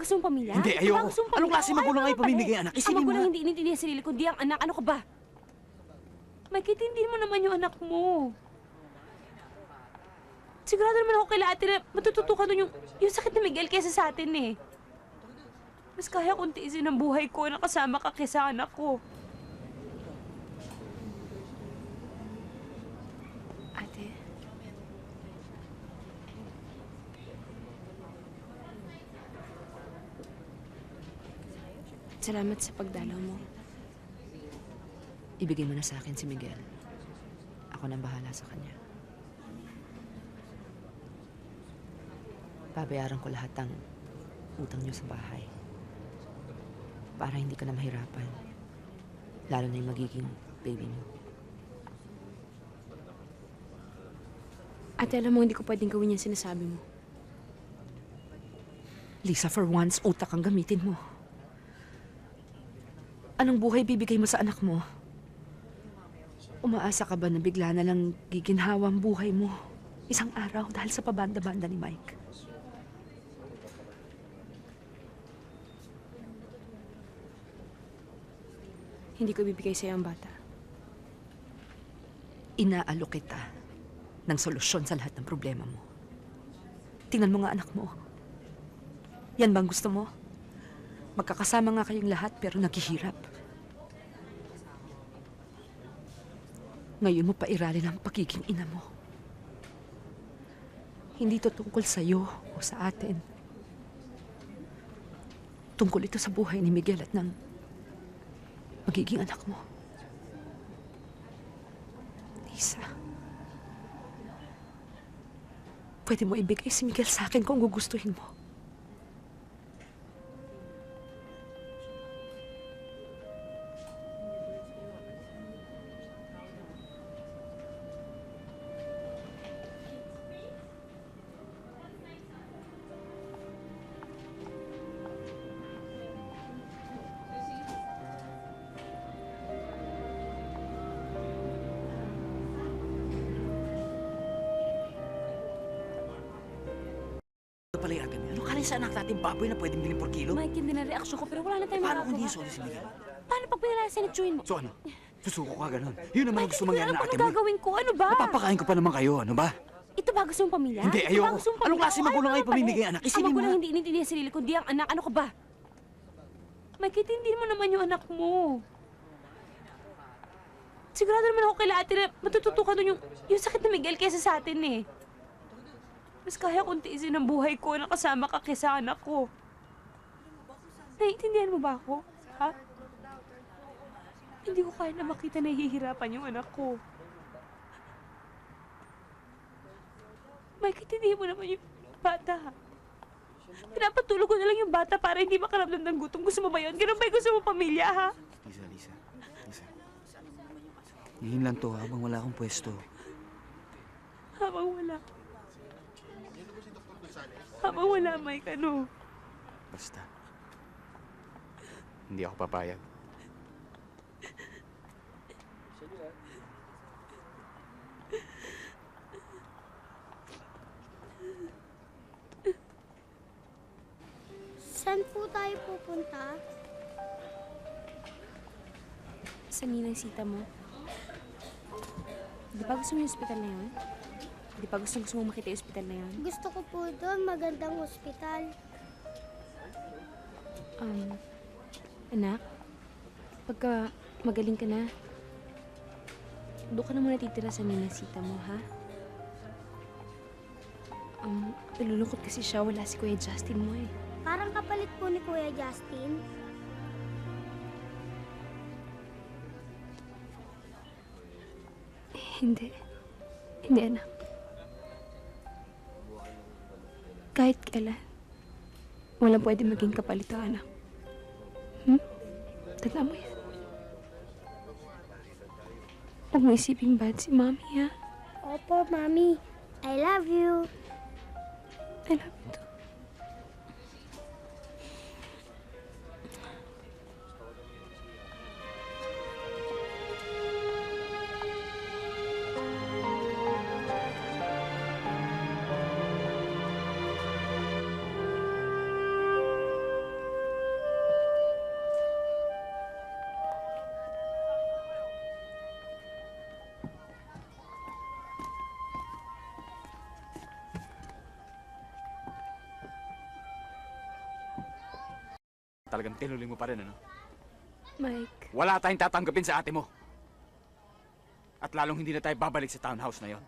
gusto mong pamilya? Hindi, ayoko. Anong klase magulang ay pamimigay anak? Ang Isipin mo magulang nga. hindi inintindihan sarili, kundi ang anak. Ano ka ba? Mike, hindi mo naman yung anak mo. Sigurado naman ako kay ate na matututukan doon yung sakit ni Miguel kaysa sa atin eh. Mas kaya kong tiisin ang buhay ko na kasama ka kaysa anak ko. Ate. Salamat sa pagdalaw mo. Ibigay mo na sa akin si Miguel. Ako nang bahala sa kanya. Babayaran ko lahat ng utang niyo sa bahay. Para hindi ka na mahirapan. Lalo na yung magiging baby mo. Ate, alam mo, hindi ko pwedeng gawin yung sinasabi mo. Lisa, for once, utak ang gamitin mo. Anong buhay bibigay mo sa anak mo? Umaasa ka ba na bigla na lang giginhawa ang buhay mo? Isang araw dahil sa pabanda-banda ni Mike. Hindi ko bibigay sa'yo ang bata. Inaalok kita ng solusyon sa lahat ng problema mo. Tingnan mo nga anak mo. Yan bang gusto mo? Magkakasama nga kayong lahat pero naghihirap. Ngayon mo pa iralin ang pagiging ina mo. Hindi to tungkol sa'yo o sa atin. Tungkol ito sa buhay ni Miguel at ng magiging anak mo. Lisa, pwede mo ibigay si Miguel sa akin kung gugustuhin mo. Pala yung agad. Ano kala sa anak natin baboy na pwedeng bilhin por kilo? Mike, hindi na reaksyon ko, pero wala na tayong Paano kung magagawa. hindi sorry si Miguel? Paano pag pinalasinitsuin mo? So ano? Susuko ka ganun. Yun naman ang Mike, gusto hindi ko mangyari alam na kung ate anong mo. gagawin ko. Ano ba? Napapakain ko pa naman kayo, ano ba? Ito ba gusto mong pamilya? Hindi, Ito ba ayoko. gusto mong pamilya? Anong klase magulang ay pamimigay anak? Ang Isipin mo magulang nga. hindi inintindihan sarili, kundi ang anak. Ano ka ba? Mike, hindi mo naman yung anak mo. Sigurado naman ako kay ate na matututukan doon yung sakit ni Miguel kaysa sa atin eh. Mas kaya kong tiisin ang buhay ko na kasama ka kaysa anak ko. Naiintindihan mo ba ako? Ha? Hindi ko kaya na makita na hihirapan yung anak ko. Mike, hindi mo naman yung bata. Pinapatulog ko na lang yung bata para hindi makaramdam ng gutom. Gusto mo ba yun? Ganun ba yung gusto mo pamilya, ha? Lisa. Ngayon lang to habang wala akong pwesto. Habang wala. Habang wala, Mike, ano? Basta. Hindi ako papayag. Saan po tayo pupunta? Sa ninang sita mo. Di ba gusto mo yung ospital na yun? Di ba gusto mo makita yung ospital na yun? Gusto ko po doon, magandang ospital. Anak, pagka magaling ka na, doon ka na muna titira sa ninang sita mo, ha? Nalulungkot kasi siya, wala si Kuya Justin mo eh. Parang kapalit po ni Kuya Justin. Hindi. Hindi, anak. Kahit kailan, walang pwede maging kapalit ang anak. Tanda mo yan. Huwag mo isiping bad si Mami, ha? Opo, Mami. I love you. I love you too. Talagang tinuloy mo pa rin, ano? Mike, Wala tayong tatanggapin sa ate mo. At lalong hindi na tayo babalik sa townhouse na yon.